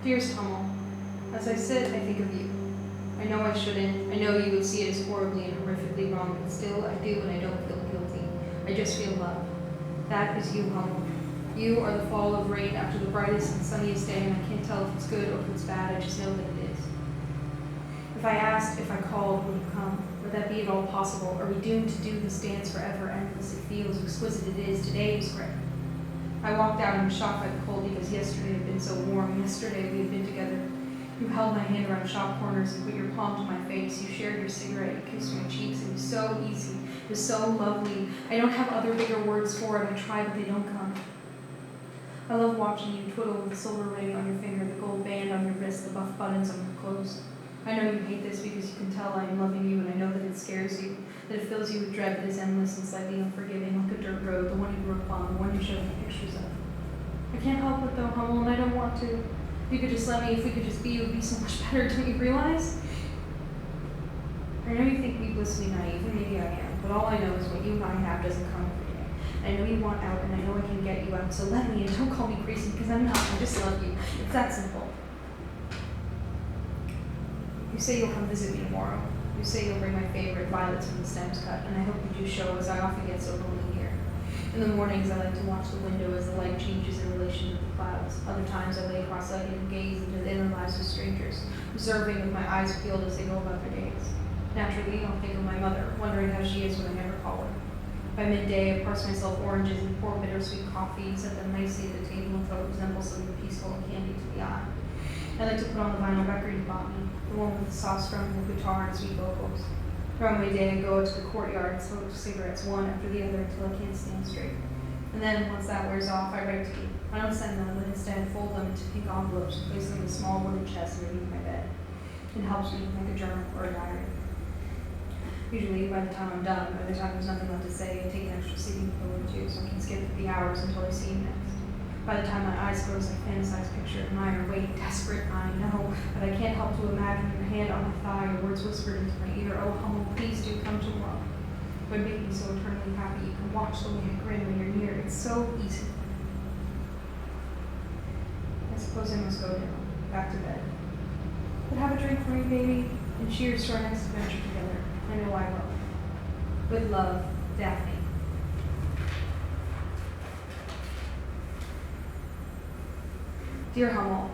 Dearest Hummel, as I sit, I think of you. I know I shouldn't. I know you would see it as horribly and horrifically wrong, but still, I do, and I don't feel guilty. I just feel love. That is you, Hummel. You are the fall of rain after the brightest and sunniest day, and I can't tell if it's good or if it's bad. I just know that it is. If I asked, if I called, would you come? Would that be at all possible? Are we doomed to do this dance forever, endless? It feels exquisite. It is. Today was great. I walked out and was shocked by the cold because yesterday had been so warm. Yesterday we had been together. You held my hand around shop corners and put your palm to my face. You shared your cigarette. You kissed my cheeks. It was so easy. It was so lovely. I don't have other bigger words for it. I try, but they don't come. I love watching you twiddle with the silver ring on your finger, the gold band on your wrist, the buff buttons on your clothes. I know you hate this because you can tell I am loving you, and I know that it scares you, that it fills you with dread that is endless and slightly unforgiving, like a dirt road, the one you grew up on, the one you showed me pictures of. I can't help it though, Hummel, and I don't want to. If you could just let me, if we could just be, it would be so much better, don't you realize? I know you think me blissfully naive, and maybe I am, but all I know is what you and I have doesn't come every day. I know you want out, and I know I can get you out, so let me, and don't call me crazy, because I'm not, I just love you. It's that simple. You say you'll come visit me tomorrow. You say you'll bring my favorite violets from the stems cut, and I hope you do show, as I often get so lonely here. In the mornings, I like to watch the window as the light changes in relation to the clouds. Other times, I lay cross-legged and gaze into the inner lives of strangers, observing with my eyes peeled as they go about their days. Naturally, I'll think of my mother, wondering how she is when I never call her. By midday, I parse myself oranges and pour bittersweet coffee, set them nicely at the table until it resembles something peaceful and candy to the eye. I like to put on the vinyl record you bought me, the one with the soft strumming guitar and sweet vocals. Throughout my day, I go out to the courtyard and smoke cigarettes one after the other until I can't stand straight. And then, once that wears off, I write to you. I don't send them, but instead fold them into pink envelopes and place them in a small wooden chest underneath my bed. It helps me like a journal or a diary. Usually, by the time I'm done, by the time there's nothing left to say, I take an extra sleeping pill or two so I can skip the hours until I see you next. By the time my eyes close, I fantasize picture admire, wait, desperate, I know, but I can't help to imagine your hand on my thigh, your words whispered into my ear, oh, Hummel, please do come tomorrow. It would make me so eternally happy. You can watch the way I grin when you're near. It's so easy. I suppose I must go now, back to bed. But have a drink for me, baby, and cheers to our next adventure together. I know I will. With love, Daphne. Dear Hummel,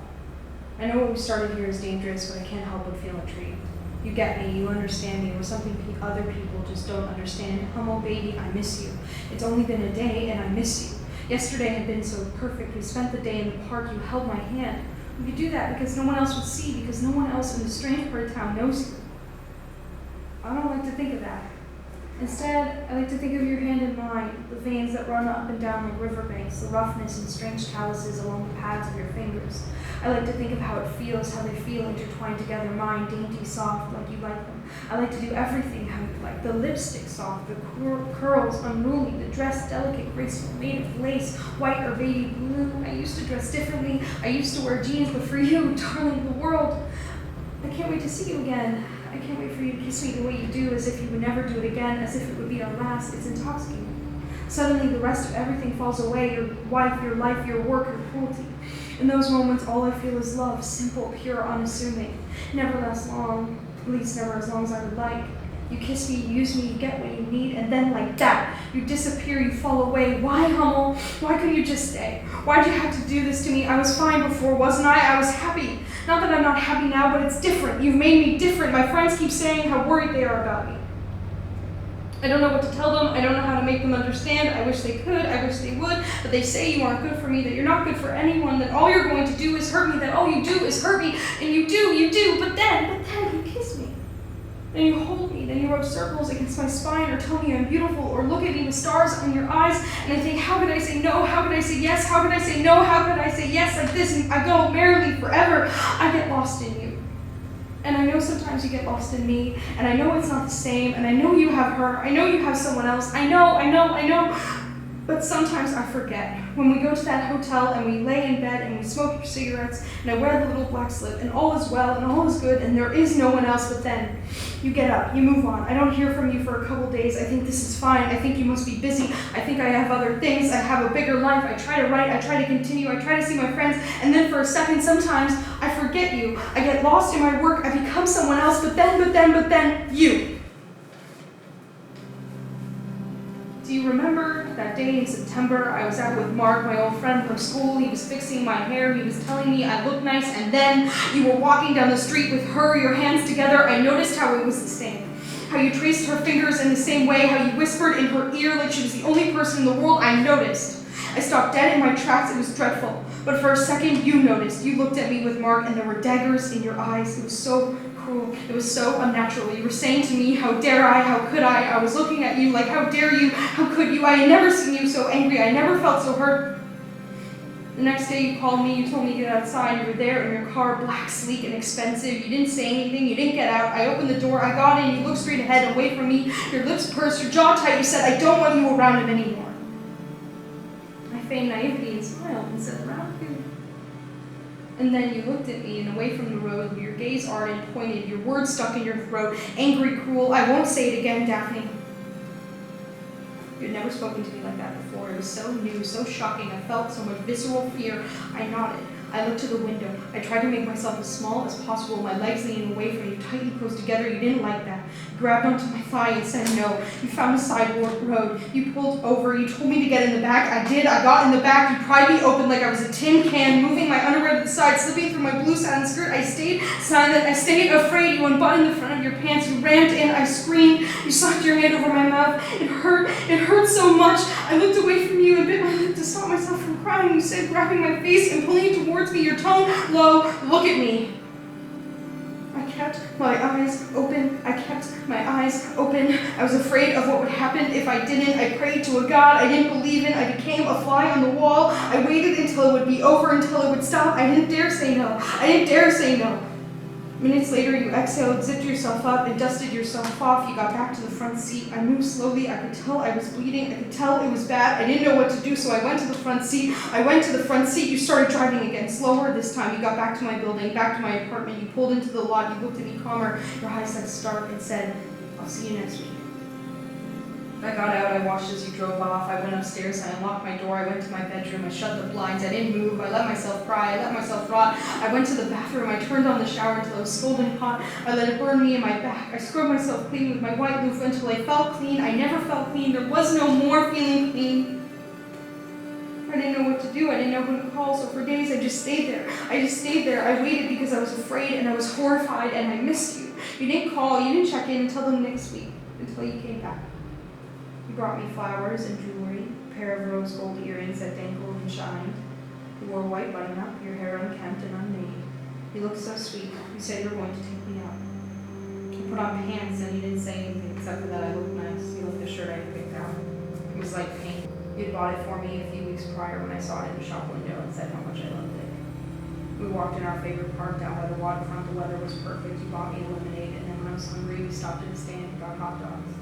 I know what we started here is dangerous, but I can't help but feel intrigued. You get me, you understand me, or something other people just don't understand. Hummel, baby, I miss you. It's only been a day, and I miss you. Yesterday had been so perfect. We spent the day in the park. You held my hand. We could do that because no one else would see, because no one else in the strange part of town knows you. I don't like to think of that. Instead, I like to think of your hand in mine, the veins that run up and down like riverbanks, the roughness and strange calluses along the pads of your fingers. I like to think of how it feels, how they feel intertwined together, mine dainty, soft, like you like them. I like to do everything how you like, the lipstick soft, the curls unruly, the dress delicate, graceful, made of lace, white or baby blue. I used to dress differently. I used to wear jeans, but for you, darling, the world. I can't wait to see you again. I can't wait for you to kiss me the way you do, as if you would never do it again, as if it would be our last. It's intoxicating. Suddenly, the rest of everything falls away, your wife, your life, your work, your cruelty. In those moments, all I feel is love, simple, pure, unassuming. Never lasts long, at least never as long as I would like. You kiss me, you use me, you get what you need, and then like that, you disappear, you fall away. Why, Hummel? Why couldn't you just stay? Why'd you have to do this to me? I was fine before, wasn't I? I was happy. Not that I'm not happy now, but it's different. You've made me different. My friends keep saying how worried they are about me. I don't know what to tell them. I don't know how to make them understand. I wish they could. I wish they would. But they say you aren't good for me, that you're not good for anyone, that all you're going to do is hurt me, that all you do is hurt me. And you do. But then you kiss me. Then you hold me. Then you rub circles against my spine or tell me I'm beautiful or look at me with stars on your eyes. And I think, how could I say no? How could I say yes? How could I say no? How could I say yes like this? And I go merrily forever. I get lost in you. And I know sometimes you get lost in me, and I know it's not the same, and I know you have her, I know you have someone else, I know, but sometimes I forget. When we go to that hotel and we lay in bed and we smoke your cigarettes and I wear the little black slip and all is well and all is good and there is no one else, but then you get up, you move on. I don't hear from you for a couple days. I think this is fine. I think you must be busy. I think I have other things. I have a bigger life. I try to write. I try to continue. I try to see my friends. And then for a second, sometimes I forget you. I get lost in my work. I become someone else, but then, you. Do you remember that day in September? I was out with Mark, my old friend from school. He was fixing my hair. He was telling me I looked nice, and then you were walking down the street with her, your hands together. I noticed how it was the same. How you traced her fingers in the same way, how you whispered in her ear like she was the only person in the world. I noticed. I stopped dead in my tracks. It was dreadful. But for a second, you noticed. You looked at me with Mark, and there were daggers in your eyes. It was so cruel. It was so unnatural. You were saying to me, how dare I, how could I? I was looking at you like, how dare you, how could you? I had never seen you so angry. I never felt so hurt. The next day you called me, you told me to get outside. You were there in your car, black, sleek, and expensive. You didn't say anything, you didn't get out. I opened the door, I got in, you looked straight ahead away from me. Your lips pursed, your jaw tight. You said, I don't want you around him anymore. I feigned naivety and smiled and said, around who? And then you looked at me and away from the road, your gaze ardent, pointed, your words stuck in your throat, angry, cruel. I won't say it again, Daphne. You had never spoken to me like that before. It was so new, so shocking. I felt so much visceral fear. I nodded. I looked to the window. I tried to make myself as small as possible, my legs leaning away from you, tightly close together. You didn't like that. You grabbed onto my thigh and said no. You found a sidewalk road. You pulled over. You told me to get in the back. I did. I got in the back. You pried me open like I was a tin can, moving my underwear to the side, slipping through my blue satin skirt. I stayed silent. I stayed afraid. You unbuttoned the front of your pants. You rammed in. I screamed. You sucked your hand over my mouth. It hurt. It hurt so much. I looked away from you and bit my lip to stop myself from crying. You said, grabbing my face and pulling it towards me, your tone low, look at me. I kept my eyes open. I kept my eyes open. I was afraid of what would happen if I didn't. I prayed to a God I didn't believe in. I became a fly on the wall. I waited until it would be over, until it would stop. I didn't dare say no. I didn't dare say no. Minutes later, you exhaled, zipped yourself up, and dusted yourself off. You got back to the front seat. I moved slowly. I could tell I was bleeding. I could tell it was bad. I didn't know what to do, so I went to the front seat. You started driving again, slower this time. You got back to my building, back to my apartment. You pulled into the lot. You looked at me calmer. Your eyes said stark and said, I'll see you next week. I got out, I watched as you drove off. I went upstairs, I unlocked my door, I went to my bedroom, I shut the blinds, I didn't move, I let myself cry, I let myself rot. I went to the bathroom, I turned on the shower until it was scalding hot. I let it burn me in my back. I scrubbed myself clean with my white loofah until I felt clean. I never felt clean. There was no more feeling clean. I didn't know what to do. I didn't know who to call, so for days I just stayed there. I waited because I was afraid and I was horrified and I missed you. You didn't call, you didn't check in until the next week, until you came back. You brought me flowers and jewelry, a pair of rose gold earrings that dangled and shined. You wore a white button-up, your hair unkempt and unmade. You looked so sweet. You said you were going to take me out. You put on pants and you didn't say anything except for that I looked nice. You looked the shirt I had picked out. It was like paint. You'd bought it for me a few weeks prior when I saw it in the shop window and said how much I loved it. We walked in our favorite park down by the waterfront. The weather was perfect. You bought me a lemonade, and then when I was hungry, we stopped at a stand and got hot dogs.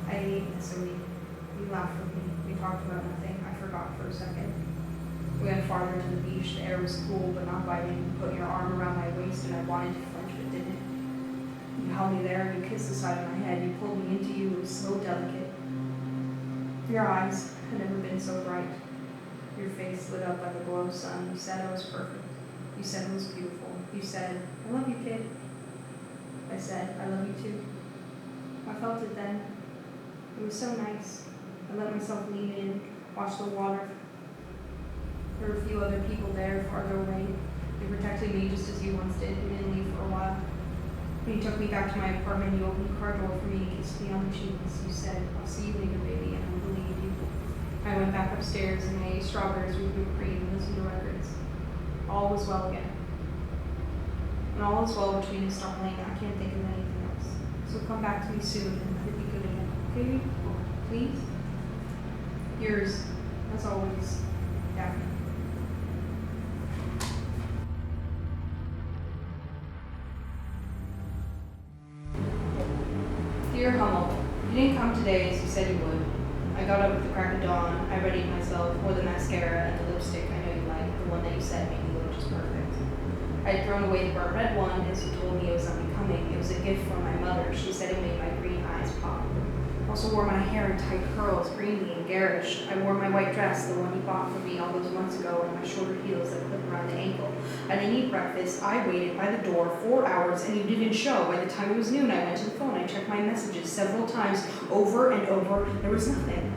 I ate, and so you laughed with me. We talked about nothing. I forgot for a second. We went farther to the beach. The air was cool, but not biting. You put your arm around my waist, and I wanted to flinch, but didn't. You held me there, and you kissed the side of my head. You pulled me into you. It was so delicate. Your eyes had never been so bright. Your face lit up by the glow of sun. You said I was perfect. You said it was beautiful. You said, I love you, kid. I said, I love you too. I felt it then. It was so nice. I let myself lean in, watch the water. There were a few other people there, farther away. They protected me just as you once did. You didn't leave for a while. When you took me back to my apartment, you opened the car door for me and kissed me on the cheeks. You said, I'll see you later, baby, and I believed you. I went back upstairs and I ate strawberries with whipped cream and listened to records. All was well again. And all is well between us, darling. I can't think of anything else. So come back to me soon and let it be good again. Okay? Please? Yours, as always, Daphne. Dear Hummel, you didn't come today as you said you would. I got up at the crack of dawn. I readied myself, wore the mascara and the lipstick I know you like, the one that you said made me look just perfect. I had thrown away the burnt red one as you told me it was unbecoming. It was a gift from my mother. She said it made my green eyes pop. Also wore my hair in tight curls, greeny and garish. I wore my white dress, the one you bought for me all those months ago, and my shorter heels that clip around the ankle. I didn't eat breakfast. I waited by the door 4 hours, and you didn't show. By the time it was noon, I went to the phone. I checked my messages several times, over and over. There was nothing.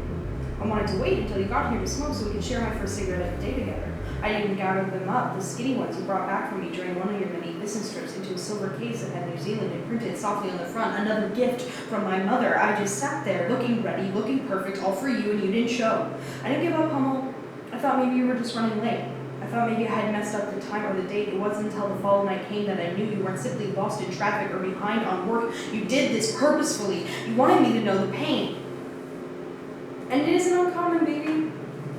I wanted to wait until you got here to smoke so we could share my first cigarette of the day together. I even gathered them up, the skinny ones you brought back for me during one of your many business trips, into a silver case that had New Zealand imprinted softly on the front, another gift from my mother. I just sat there, looking ready, looking perfect, all for you, and you didn't show. I didn't give up, Hummel. I thought maybe you were just running late. I thought maybe I had messed up the time or the date. It wasn't until the fall night came that I knew you weren't simply lost in traffic or behind on work. You did this purposefully. You wanted me to know the pain. And it isn't uncommon, baby.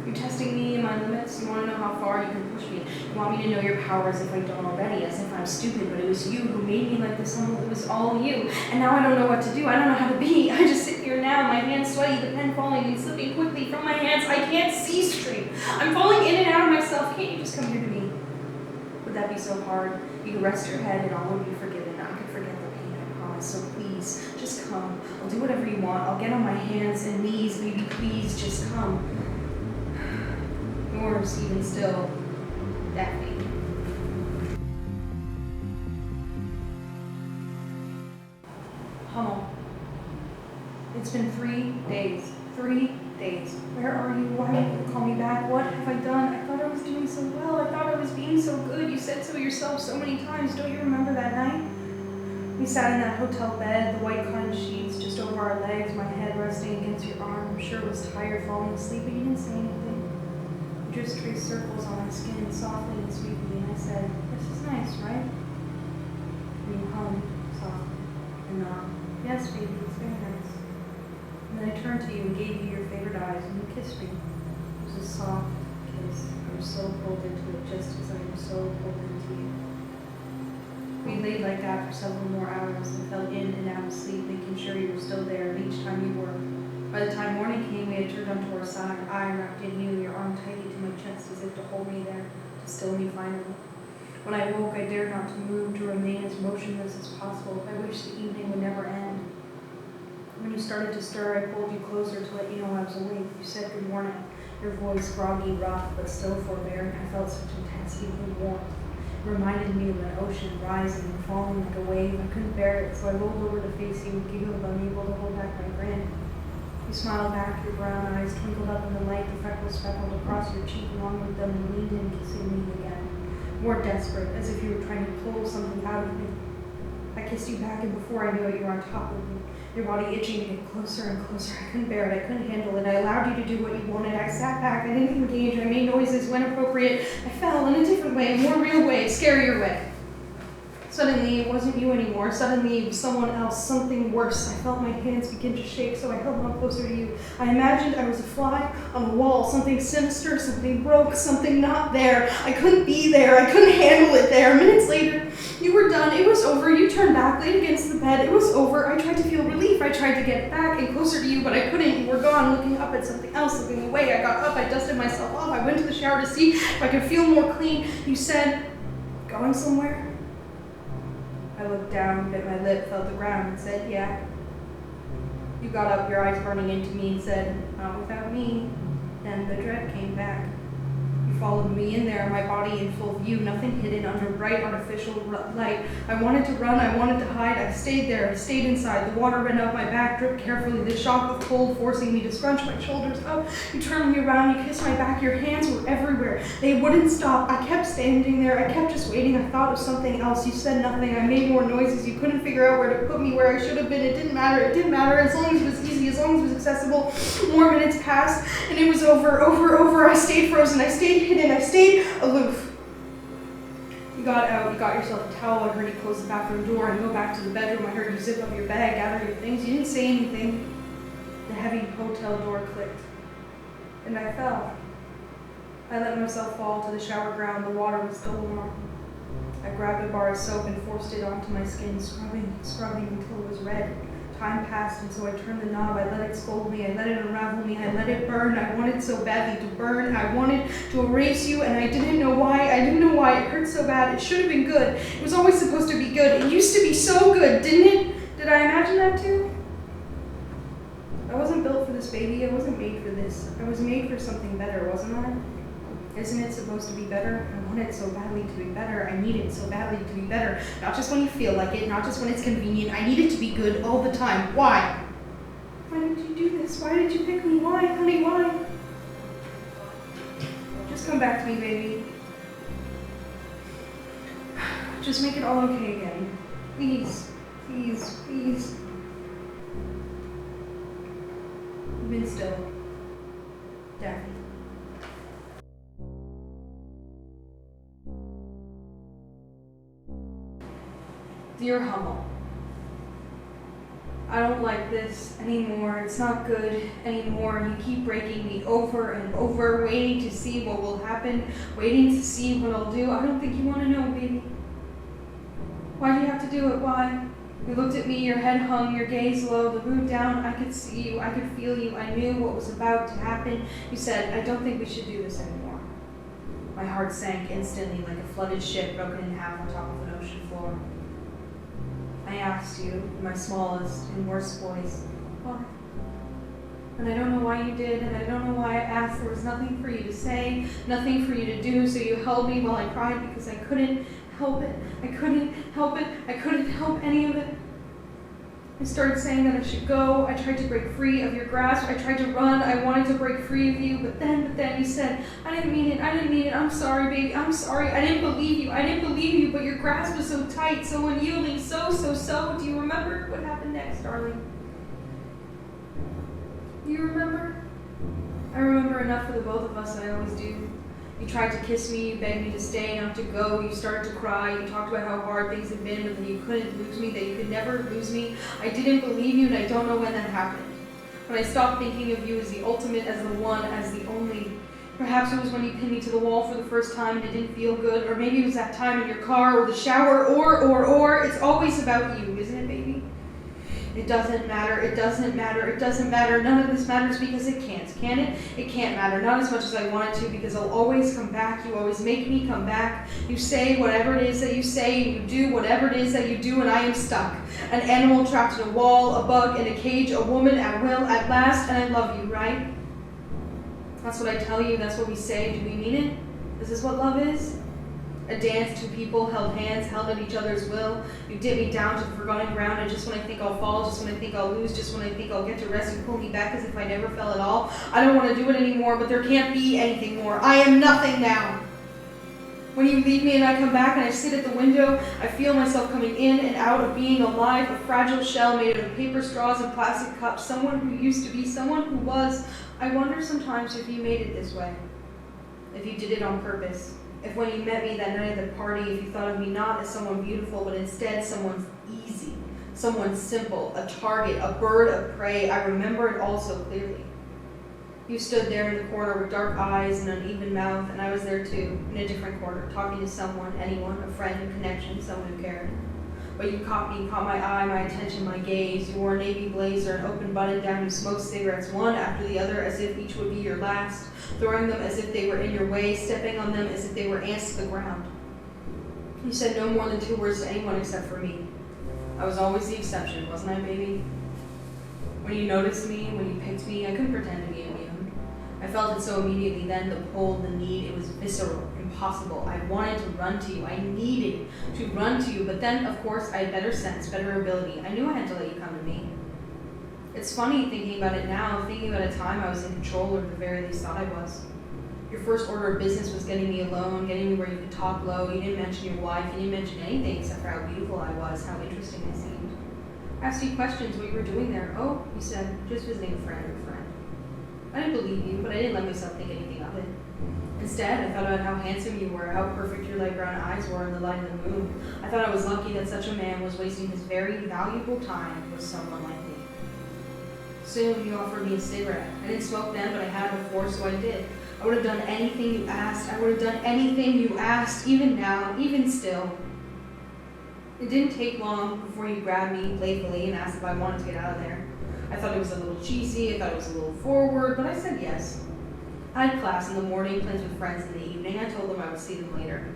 You're testing me and my limits. You want to know how far you can push me. You want me to know your power as if I don't already, as if I'm stupid, but it was you who made me like this. It was all you. And now I don't know what to do. I don't know how to be. I just sit here now, my hands sweaty, the pen falling and slipping quickly from my hands. I can't see straight. I'm falling in and out of myself. Can't you just come here to me? Would that be so hard? You could rest your head and all would be forgiven. I could forget the pain, I promise. So please, just come. I'll do whatever you want. I'll get on my hands and knees. Baby, please, just come. Yours, even still, Daphne. Hummel. It's been 3 days. 3 days. Where are you? Why won't you call me back? What have I done? I thought I was doing so well. I thought I was being so good. You said so yourself so many times. Don't you remember that night? We sat in that hotel bed, the white cotton sheets just over our legs, my head resting against your arm. I'm sure it was tired falling asleep, but you didn't say anything. You just traced circles on my skin softly and sweetly, and I said, this is nice, right? And you hummed softly and nodded. Yes, baby, it's very nice. And then I turned to you and gave you your favorite eyes, and you kissed me. It was a soft kiss. I was so pulled into it, just as I am so pulled into you. We laid like that for several more hours and fell in and out of sleep, making sure you were still there, and each time you were. By the time morning came, we had turned onto our side. I wrapped in you, your arm tightly to my chest as if to hold me there, to still me finally. When I woke, I dared not to move, to remain as motionless as possible. I wished the evening would never end. When you started to stir, I pulled you closer to let you know I was awake. You said good morning, your voice groggy, rough, but still forbearing. I felt such intensity and warmth. It reminded me of an ocean rising and falling like a wave. I couldn't bear it, so I rolled over to face you and giggled, unable to hold back my grin. You smiled back, your brown eyes twinkled up in the light, the freckles speckled across your cheek along with them, and leaned in, kissing me again. More desperate, as if you were trying to pull something out of me. I kissed you back, and before I knew it, you were on top of me, your body itching to get closer and closer. I couldn't bear it, I couldn't handle it. I allowed you to do what you wanted. I sat back, I didn't engage, I made noises when appropriate. I fell in a different way, a more real way, a scarier way. Suddenly, it wasn't you anymore. Suddenly, it was someone else, something worse. I felt my hands begin to shake, so I held on closer to you. I imagined I was a fly on a wall, something sinister, something broke, something not there. I couldn't be there. I couldn't handle it there. Minutes later, you were done. It was over. You turned back, laid against the bed. It was over. I tried to feel relief. I tried to get back and closer to you, but I couldn't. You were gone, looking up at something else, looking away. I got up. I dusted myself off. I went to the shower to see if I could feel more clean. You said, going somewhere? I looked down, bit my lip, felt the ground, and said, yeah. You got up, your eyes burning into me, and said, not without me. Then the dread came back. You followed me in there, my body in full view, nothing hidden under bright artificial light. I wanted to run, I wanted to hide. I stayed there, I stayed inside. The water ran up my back, dripped carefully, the shock of cold forcing me to scrunch my shoulders up. You turned me around, you kissed my back, your hands were everywhere. They wouldn't stop. I kept standing there, I kept just waiting. I thought of something else. You said nothing. I made more noises. You couldn't figure out where to put me, where I should have been. It didn't matter, as long as it was easy, as long as it was accessible. More minutes passed, and it was over. I stayed frozen, I stayed hidden, I stayed aloof. You got out, you got yourself a towel. I heard you close the bathroom door and go back to the bedroom. I heard you zip up your bag, gather your things. You didn't say anything. The heavy hotel door clicked, and I fell. I let myself fall to the shower ground. The water was still warm. I grabbed a bar of soap and forced it onto my skin, scrubbing until it was red. Time passed, and so I turned the knob. I let it scold me. I let it unravel me. I let it burn. I wanted so badly to burn. I wanted to erase you, and I didn't know why. I didn't know why. It hurt so bad. It should have been good. It was always supposed to be good. It used to be so good, didn't it? Did I imagine that too? I this, baby. I wasn't made for this. I was made for something better, wasn't I? Isn't it supposed to be better? I want it so badly to be better. I need it so badly to be better. Not just when you feel like it, not just when it's convenient. I need it to be good all the time. Why? Why did you do this? Why did you pick me? Why, honey, why? Just come back to me, baby. Just make it all okay again. Please, please, please. You've been still. Daphne. Dear Hummel, I don't like this anymore. It's not good anymore. You keep breaking me over and over, waiting to see what will happen, waiting to see what I'll do. I don't think you want to know, baby. Why do you have to do it? Why? You looked at me, your head hung, your gaze low, the mood down. I could see you, I could feel you. I knew what was about to happen. You said, I don't think we should do this anymore. My heart sank instantly like a flooded ship broken in half on top of an ocean floor. I asked you, in my smallest and worst voice, why? And I don't know why you did, and I don't know why I asked. There was nothing for you to say, nothing for you to do, so you held me while I cried because I couldn't help it. I couldn't help it. I couldn't help any of it. I started saying that I should go. I tried to break free of your grasp. I tried to run. I wanted to break free of you, but then you said, I didn't mean it. I didn't mean it. I'm sorry, baby. I'm sorry. I didn't believe you. I didn't believe you, but your grasp was so tight, so unyielding, so. Do you remember what happened next, darling? Do you remember? I remember enough for the both of us, I always do. You tried to kiss me, you begged me to stay, not to go, you started to cry, you talked about how hard things had been, but then you couldn't lose me, that you could never lose me. I didn't believe you, and I don't know when that happened. When I stopped thinking of you as the ultimate, as the one, as the only. Perhaps it was when you pinned me to the wall for the first time and it didn't feel good, or maybe it was that time in your car or the shower, or. It's always about you, isn't it, baby? It doesn't matter, it doesn't matter, it doesn't matter. None of this matters because it can't, can it? It can't matter, not as much as I want it to, because I'll always come back. You always make me come back. You say whatever it is that you say, and you do whatever it is that you do, and I am stuck. An animal trapped in a wall, a bug in a cage, a woman at will at last, and I love you, right? That's what I tell you, that's what we say. Do we mean it? Is this what love is? A dance, two people held hands, held at each other's will. You dip me down to the forgotten ground, and just when I think I'll fall, just when I think I'll lose, just when I think I'll get to rest, you pull me back as if I never fell at all. I don't want to do it anymore, but there can't be anything more. I am nothing now. When you leave me and I come back and I sit at the window, I feel myself coming in and out of being alive, a fragile shell made out of paper straws and plastic cups, someone who used to be, someone who was. I wonder sometimes if you made it this way, if you did it on purpose. If when you met me that night at the party, if you thought of me not as someone beautiful, but instead someone easy, someone simple, a target, a bird of prey, I remember it all so clearly. You stood there in the corner with dark eyes and uneven mouth, and I was there too, in a different corner, talking to someone, anyone, a friend, a connection, someone who cared. But you caught me, caught my eye, my attention, my gaze. You wore a navy blazer, an open button down. You smoked cigarettes one after the other as if each would be your last, throwing them as if they were in your way, stepping on them as if they were ants to the ground. You said no more than 2 words to anyone except for me. I was always the exception, wasn't I, baby? When you noticed me, when you picked me, I couldn't pretend to be immune. I felt it so immediately then, the pull, the need, it was visceral, impossible. I wanted to run to you. I needed to run to you, but then, of course, I had better sense, better ability. I knew I had to let you come to me. It's funny thinking about it now, thinking about a time I was in control, or at the very least thought I was. Your first order of business was getting me alone, getting me where you could talk low. You didn't mention your wife, you didn't mention anything except for how beautiful I was, how interesting I seemed. I asked you questions, what you were doing there. Oh, you said, just visiting a friend or a friend. I didn't believe you, but I didn't let myself think anything of it. Instead, I thought about how handsome you were, how perfect your light brown eyes were in the light of the moon. I thought I was lucky that such a man was wasting his very valuable time with someone like me. Soon, you offered me a cigarette. I didn't smoke then, but I had before, so I did. I would have done anything you asked. I would have done anything you asked, even now, even still. It didn't take long before you grabbed me playfully and asked if I wanted to get out of there. I thought it was a little cheesy, I thought it was a little forward, but I said yes. I had class in the morning, plans with friends in the evening. I told them I would see them later.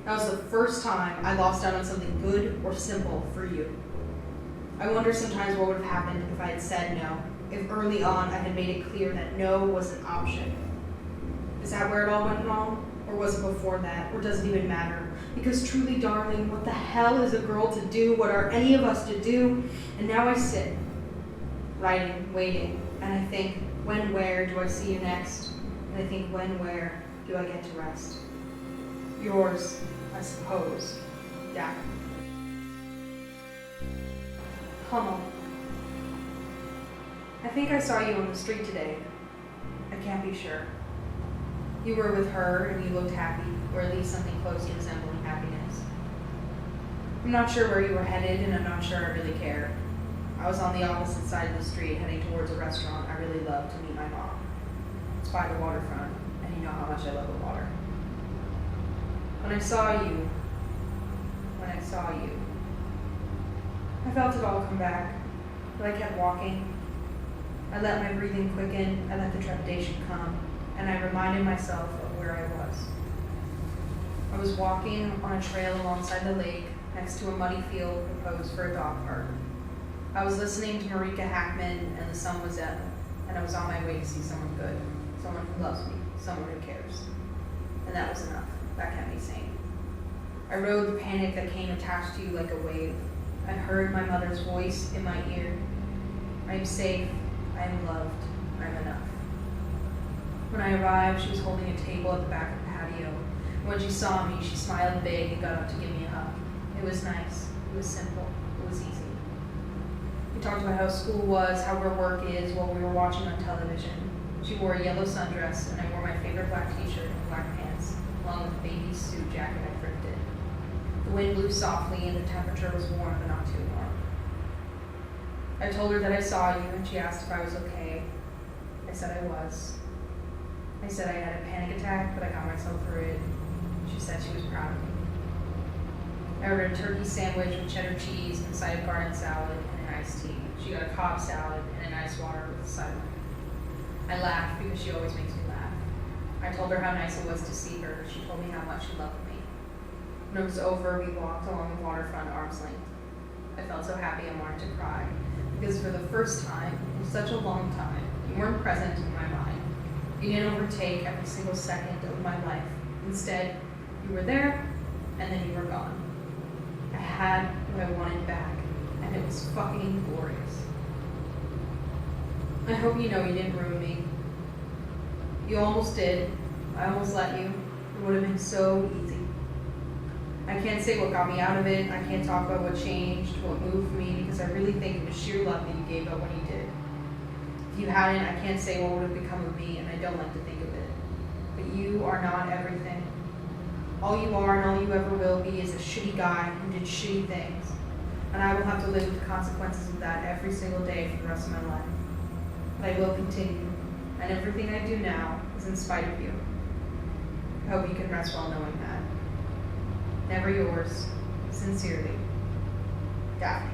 That was the first time I lost out on something good or simple for you. I wonder sometimes what would have happened if I had said no, if early on I had made it clear that no was an option. Is that where it all went wrong? Or was it before that? Or does it even matter? Because truly, darling, what the hell is a girl to do? What are any of us to do? And now I sit, writing, waiting, and I think, when, where do I see you next? And I think, when, where do I get to rest? Yours, I suppose, Daphne. Hummel. I think I saw you on the street today. I can't be sure. You were with her and you looked happy, or at least something close to resembling happiness. I'm not sure where you were headed, and I'm not sure I really care. I was on the opposite side of the street heading towards a restaurant I really love to meet my mom. It's by the waterfront, and you know how much I love the water. When I saw you, I felt it all come back, but I kept walking. I let my breathing quicken, I let the trepidation come, and I reminded myself of where I was. I was walking on a trail alongside the lake, next to a muddy field proposed for a dog park. I was listening to Marika Hackman, and the sun was up, and I was on my way to see someone good, someone who loves me, someone who cares. And that was enough. That kept me sane. I rode the panic that came attached to you like a wave. I heard my mother's voice in my ear. I am safe. I am loved. I am enough. When I arrived, she was holding a table at the back of the patio. And when she saw me, she smiled big and got up to give me a hug. It was nice. It was simple. It was easy. We talked about how school was, how her work is, while we were watching on television. She wore a yellow sundress, and I wore my favorite black t-shirt and black pants, along with a baby suit jacket I thrifted. The wind blew softly, and the temperature was warm, but not too warm. I told her that I saw you, and she asked if I was okay. I said I was. I said I had a panic attack, but I got myself through it. She said she was proud of me. I ordered a turkey sandwich with cheddar cheese and a side of garden salad and an iced tea. She got a Cobb salad and an ice water with a side of lemon. I laughed because she always makes me laugh. I told her how nice it was to see her. She told me how much she loved me. When it was over, we walked along the waterfront arm's length. I felt so happy I wanted to cry, because for the first time in such a long time, you weren't present in my mind. You didn't overtake every single second of my life. Instead, you were there, and then you were gone. I had what I wanted back, and it was fucking glorious. I hope you know you didn't ruin me. You almost did. I almost let you. It would have been so easy. I can't say what got me out of it. I can't talk about what changed, what moved me, because I really think it was sheer luck that you gave up when you did. If you hadn't, I can't say what would have become of me, and I don't like to think of it. But you are not everything. All you are and all you ever will be is a shitty guy who did shitty things. And I will have to live with the consequences of that every single day for the rest of my life. But I will continue, and everything I do now is in spite of you. I hope you can rest well knowing that. Never yours, sincerely, Daphne.